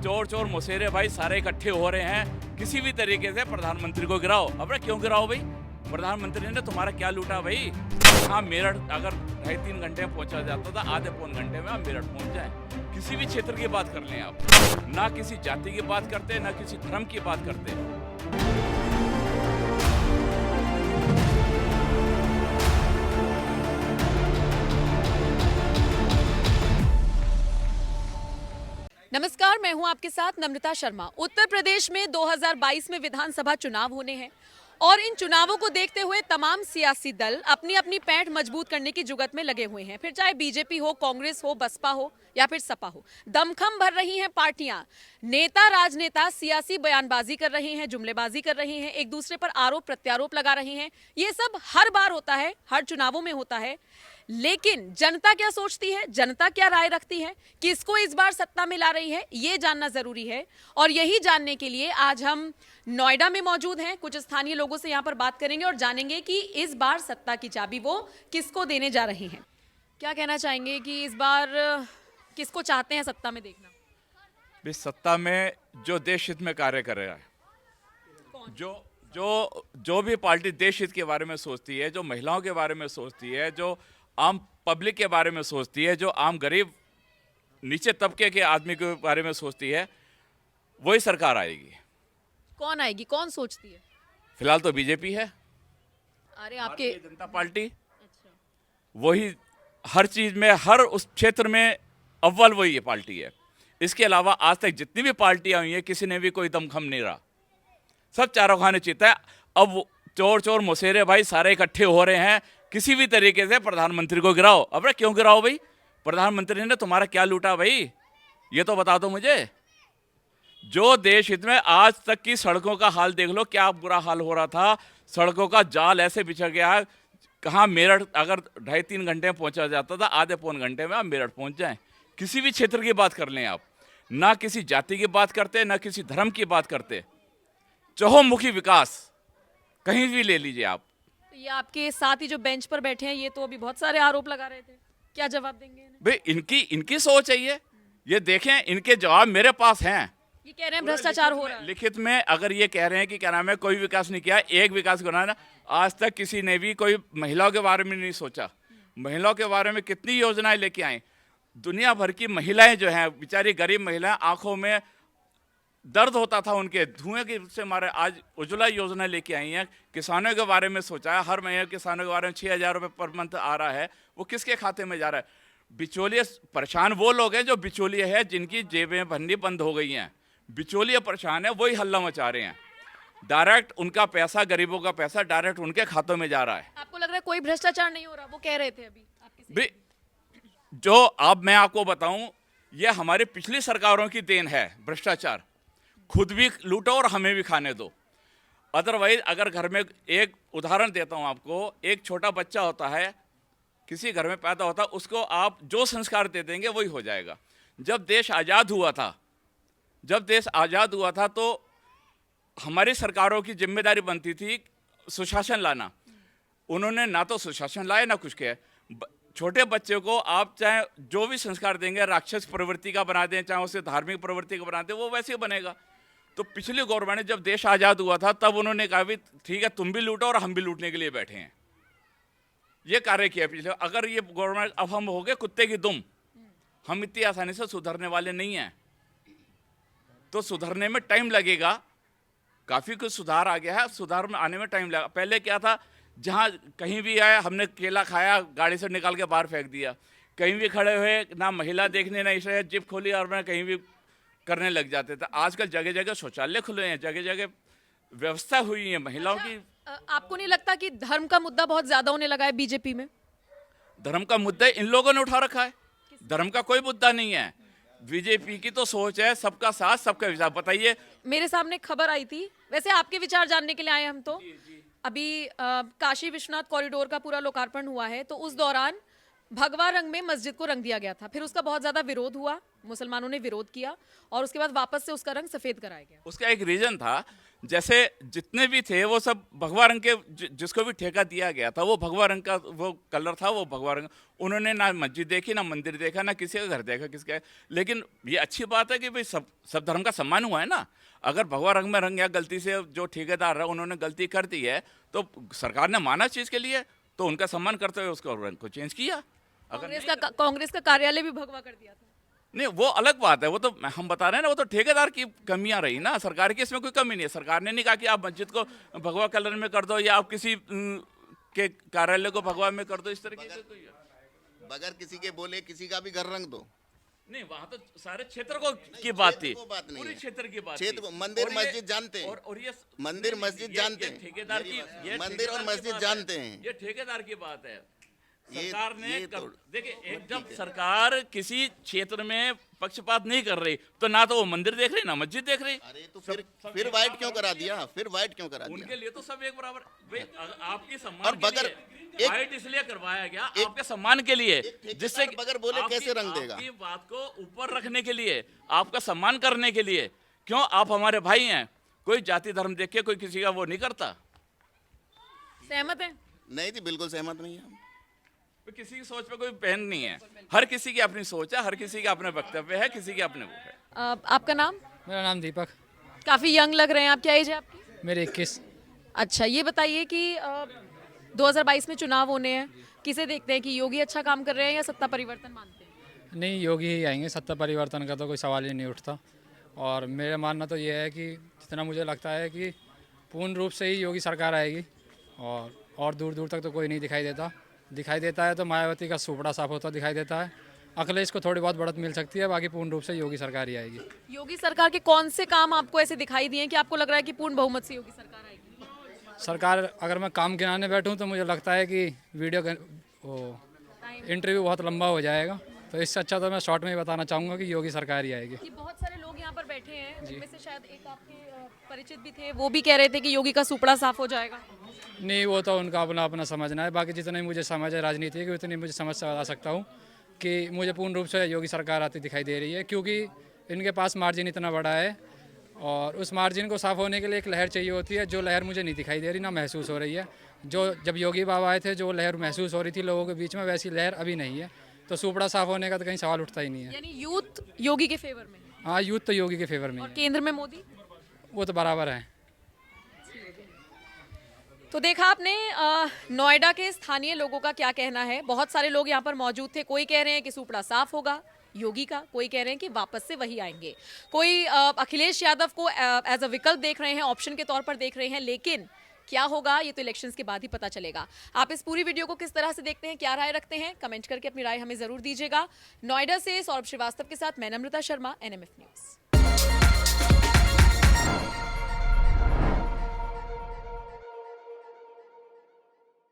चोर चोर मुसेरे भाई सारे इकट्ठे हो रहे हैं, किसी भी तरीके से प्रधानमंत्री को गिराओ। अब क्यों गिराओ भाई? प्रधानमंत्री ने तुम्हारा क्या लूटा भाई? हाँ, मेरठ अगर 2.5-3 घंटे में पहुंचा जाता था, आधे पौन घंटे में आप मेरठ पहुंच जाए। किसी भी क्षेत्र की बात कर लें आप, ना किसी जाति की बात करते, ना किसी धर्म की बात करते। नमस्कार, मैं हूं आपके साथ नम्रता शर्मा। उत्तर प्रदेश में 2022 में विधानसभा चुनाव होने हैं और इन चुनावों को देखते हुए तमाम सियासी दल अपनी अपनी पैठ मजबूत करने की जुगत में लगे हुए हैं। फिर चाहे बीजेपी हो, कांग्रेस हो, बसपा हो या फिर सपा हो, दमखम भर रही हैं पार्टियां। नेता राजनेता सियासी बयानबाजी कर रहे हैं, जुमलेबाजी कर रहे हैं, एक दूसरे पर आरोप प्रत्यारोप लगा रहे हैं। ये सब हर बार होता है, हर चुनावों में होता है। लेकिन जनता क्या सोचती है, जनता क्या राय रखती है, किसको इस बार सत्ता में ला रही है, ये जानना जरूरी है। और यही जानने के लिए आज हम नोएडा में मौजूद हैं। कुछ स्थानीय लोगों से यहाँ पर बात करेंगे और जानेंगे कि इस बार सत्ता की चाबी वो किसको देने जा रहे हैं। क्या कहना चाहेंगे कि इस बार किसको चाहते हैं सत्ता में देखना? भी सत्ता में जो देश हित में कार्य कर रहा है, जो भी पार्टी देश हित के बारे में सोचती है, जो महिलाओं के बारे में सोचती है, जो आम पब्लिक के बारे में सोचती है, जो आम गरीब नीचे तबके के आदमी के बारे में सोचती है, वही सरकार आएगी। कौन आएगी, कौन सोचती है? फिलहाल तो बीजेपी है, अरे आपके भारतीय जनता पार्टी। वही हर चीज में, हर उस क्षेत्र में अव्वल वही पार्टी है। इसके अलावा आज तक जितनी भी पार्टियां हुई हैं, किसी ने भी कोई दमखम नहीं रहा, सब चारों खाने चित है। अब चोर चोर मुसेरे भाई सारे इकट्ठे हो रहे हैं, किसी भी तरीके से प्रधानमंत्री को गिराओ। अब क्यों गिराओ भाई? प्रधानमंत्री ने तुम्हारा क्या लूटा भाई? ये तो बता दो मुझे। जो देश हित में आज तक की सड़कों का हाल देख लो, क्या बुरा हाल हो रहा था। सड़कों का जाल ऐसे बिछड़ गया है। कहाँ मेरठ अगर 2.5-3 घंटे में पहुंचा जाता था, आधे पौन घंटे में आप मेरठ पहुंच जाएं। किसी भी क्षेत्र की बात कर लें आप, ना किसी जाति की बात करते, ना किसी धर्म की बात करते। चहुमुखी विकास कहीं भी ले लीजिए आप। ये आपके साथ ही जो बेंच पर बैठे हैं, ये तो अभी बहुत सारे आरोप लगा रहे थे। क्या जवाब देंगे इन्हें? भाई इनकी सोच है ये देखें, इनके जवाब मेरे पास हैं। ये कह रहे हैं भ्रष्टाचार हो रहा है। लिखित में अगर ये कह रहे हैं कि क्या नाम है, कोई विकास नहीं किया, एक विकास कराना। आज तक किसी ने भी कोई महिलाओं के बारे में नहीं सोचा। महिलाओं के बारे में कितनी योजनाएं लेके आए। दुनिया भर की महिलाएं जो हैं, बेचारी गरीब महिलाएं, आंखों में दर्द होता था उनके, धुएं के से मारे आज उज्ज्वला योजना लेके आई हैं। किसानों के बारे में सोचा है, हर महीने किसानों के बारे में 6,000 रुपये पर मंथ आ रहा है। वो किसके खाते में जा रहा है? बिचौलिए परेशान वो लोग हैं जो बिचौलिए हैं, जिनकी जेबें भरनी बंद हो गई हैं। बिचौलिए परेशान है, वही हल्ला मचा रहे हैं। डायरेक्ट उनका पैसा, गरीबों का पैसा डायरेक्ट उनके खातों में जा रहा है। आपको लग रहा है कोई भ्रष्टाचार नहीं हो रहा? वो कह रहे थे अभी आपके जो अब मैं आपको बताऊं, ये हमारी पिछली सरकारों की देन है। भ्रष्टाचार खुद भी लूटो और हमें भी खाने दो। अदरवाइज अगर घर में, एक उदाहरण देता हूं आपको, एक छोटा बच्चा होता है, किसी घर में पैदा होता है, उसको आप जो संस्कार दे देंगे वही हो जाएगा। जब देश आज़ाद हुआ था तो हमारी सरकारों की जिम्मेदारी बनती थी सुशासन लाना। उन्होंने ना तो सुशासन लाया ना कुछ किया। छोटे बच्चे को आप चाहे जो भी संस्कार देंगे, राक्षस प्रवृत्ति का बना दें, चाहे उसे धार्मिक प्रवृत्ति का बना दें, वो वैसे ही बनेगा। तो पिछली गवर्नमेंट ने, जब देश आज़ाद हुआ था, तब उन्होंने कहा भी ठीक है, तुम भी लूटो और हम भी लूटने के लिए बैठे हैं। ये कार्य किया पिछले। अगर ये गवर्नमेंट, अब हम हो गए कुत्ते की दुम, हम इतनी आसानी से सुधरने वाले नहीं हैं। तो सुधरने में टाइम लगेगा। काफ़ी कुछ सुधार आ गया है, सुधार में आने में टाइम लगा। पहले क्या था, जहाँ कहीं भी आया, हमने केला खाया, गाड़ी से निकाल के बाहर फेंक दिया। कहीं भी खड़े हुए, ना महिला देखने, ना इसे जिप खोली और मैं कहीं भी करने लग जाते थे। आजकल जगह जगह शौचालय खुले हैं, जगह जगह व्यवस्था हुई है महिलाओं की। आपको नहीं लगता कि धर्म का मुद्दा बहुत ज्यादा होने लगा है बीजेपी में? धर्म का मुद्दा इन लोगों ने उठा रखा है। धर्म का कोई मुद्दा नहीं है। बीजेपी की तो सोच है सबका साथ सबका विकास। बताइए, मेरे सामने खबर आई थी, वैसे आपके विचार जानने के लिए आए हम तो। अभी काशी विश्वनाथ कॉरिडोर का पूरा लोकार्पण हुआ है, तो उस दौरान भगवा रंग में मस्जिद को रंग दिया गया था। फिर उसका बहुत ज्यादा विरोध हुआ, मुसलमानों ने विरोध किया और उसके बाद वापस से उसका रंग सफेद कराया गया। उसका एक रीजन था, जैसे जितने भी थे वो सब भगवा रंग के, जिसको भी ठेका दिया गया था वो भगवा रंग का वो कलर था, वो भगवा रंग। उन्होंने ना मस्जिद देखी, ना मंदिर देखा, ना किसी का घर देखा किसका है। लेकिन ये अच्छी बात है कि भाई सब धर्म का सम्मान हुआ है ना। अगर भगवा रंग में रंग या गलती से जो ठेकेदार है उन्होंने गलती कर दी है तो सरकार ने माना चीज़ के लिए, तो उनका सम्मान करते हुए उसको रंग को चेंज किया। अगर कांग्रेस का कार्यालय भी भगवा कर दिया था। नहीं, वो अलग बात है, वो तो हम बता रहे हैं ना, वो तो ठेकेदार की कमियां रही ना, सरकार की इसमें कोई कमी नहीं है। सरकार ने नहीं कहा कि आप मस्जिद को भगवा कलर में कर दो या आप किसी के कार्यालय को भगवा में कर दो, इस तरीके से कोई बगैर किसी के बोले किसी का भी घर रंग दो। नहीं, वहाँ तो सारे क्षेत्र को की बात थी, बात नहीं पूरी है। क्षेत्र की बात क्षेत्र थी। मंदिर और ये- मस्जिद जानते हैं, और ये मंदिर मस्जिद जानते ये हैं, ठेकेदार की, ये मंदिर और ठेकेदार की मस्जिद बात है। जानते हैं। ये ठेकेदार की बात है। ये- सरकार ने ये तो- देखिए, एक जब सरकार किसी क्षेत्र में पक्षपात नहीं कर रही तो ना तो वो मंदिर देख रही ना मस्जिद देख रही। अरे तो फिर वाइट क्यों करा दिया, फिर वाइट क्यों करा दिया? उनके लिए तो सब एक बराबर। भाई, आपकी सम्मान और के बगैर लिए वाइट इसलिए करवाया गया, आपके सम्मान के लिए, जिससे कि बगैर बोले आपकी- कैसे रंग देगा? आपकी बात को ऊपर रखने के लिए, आपका सम्मान करने के लिए। क्यों? आप हमारे भाई हैं, कोई जाति धर्म देख के कोई किसी का वो नहीं करता। सहमत है? नहीं जी, बिल्कुल सहमत नहीं है। तो किसी की सोच पे कोई बैन नहीं है, हर किसी की अपनी सोच है, हर किसी का अपने वक्तव्य है, किसी के अपने वो है। आपका नाम? मेरा नाम दीपक। काफी यंग लग रहे हैं आप, क्या एज है आपकी? मेरे 21। अच्छा, ये बताइए कि 2022 में चुनाव होने हैं, किसे देखते हैं कि योगी अच्छा काम कर रहे हैं या सत्ता परिवर्तन मानते हैं? नहीं, योगी ही आएंगे, सत्ता परिवर्तन का तो कोई सवाल ही नहीं उठता। और मेरा मानना तो ये है कि जितना मुझे लगता है कि पूर्ण रूप से ही योगी सरकार आएगी, और दूर दूर तक तो कोई नहीं दिखाई देता है तो मायावती का सुपड़ा साफ होता दिखाई देता है। अखिलेश को थोड़ी बहुत बढ़त मिल सकती है, बाकी पूर्ण रूप से योगी सरकार ही आएगी। योगी सरकार के कौन से काम आपको ऐसे दिखाई दिए कि आपको लग रहा है कि पूर्ण बहुमत से योगी सरकार आएगी? सरकार, अगर मैं काम गिनाने बैठूं तो मुझे लगता है कि इंटरव्यू बहुत लंबा हो जाएगा, तो इससे अच्छा तो मैं शॉर्ट में ही बताना चाहूँगा कि योगी सरकार ही आएगी। कि बहुत सारे लोग यहाँ पर बैठे हैं, जिनमें से शायद एक आपके परिचित भी थे, वो भी कह रहे थे कि योगी का सुपड़ा साफ हो जाएगा। नहीं, वो तो उनका अपना अपना समझना है। बाकी जितनी मुझे समझ है राजनीति की, उतनी मुझे समझ आ सकता हूँ कि मुझे पूर्ण रूप से योगी सरकार आती दिखाई दे रही है, क्योंकि इनके पास मार्जिन इतना बड़ा है और उस मार्जिन को साफ होने के लिए एक लहर चाहिए होती है, जो लहर मुझे नहीं दिखाई दे रही, ना महसूस हो रही है। जो जब योगी बाबा आए थे जो लहर महसूस हो रही थी लोगों के बीच में, वैसी लहर अभी नहीं है। तो सुपड़ा साफ होने का तो कहीं सवाल उठता ही नहीं है। यानी यूथ योगी के फेवर में है। हाँ, यूथ तो योगी के फेवर में और ही है, केंद्र में मोदी? वो तो बराबर है। तो देखा आपने नोएडा के स्थानीय लोगों का क्या कहना है। बहुत सारे लोग यहाँ पर मौजूद थे। कोई कह रहे हैं कि सुपड़ा साफ होगा योगी का, कोई कह रहे हैं कि वापस से वही आएंगे, कोई अखिलेश यादव को एज अ विकल्प देख रहे हैं, ऑप्शन के तौर पर देख रहे हैं। लेकिन क्या होगा ये तो इलेक्शंस के बाद ही पता चलेगा। आप इस पूरी वीडियो को किस तरह से देखते हैं, क्या राय रखते हैं, कमेंट करके अपनी राय हमें जरूर दीजिएगा। नोएडा से सौरभ श्रीवास्तव के साथ मैं नम्रता शर्मा, NMF न्यूज।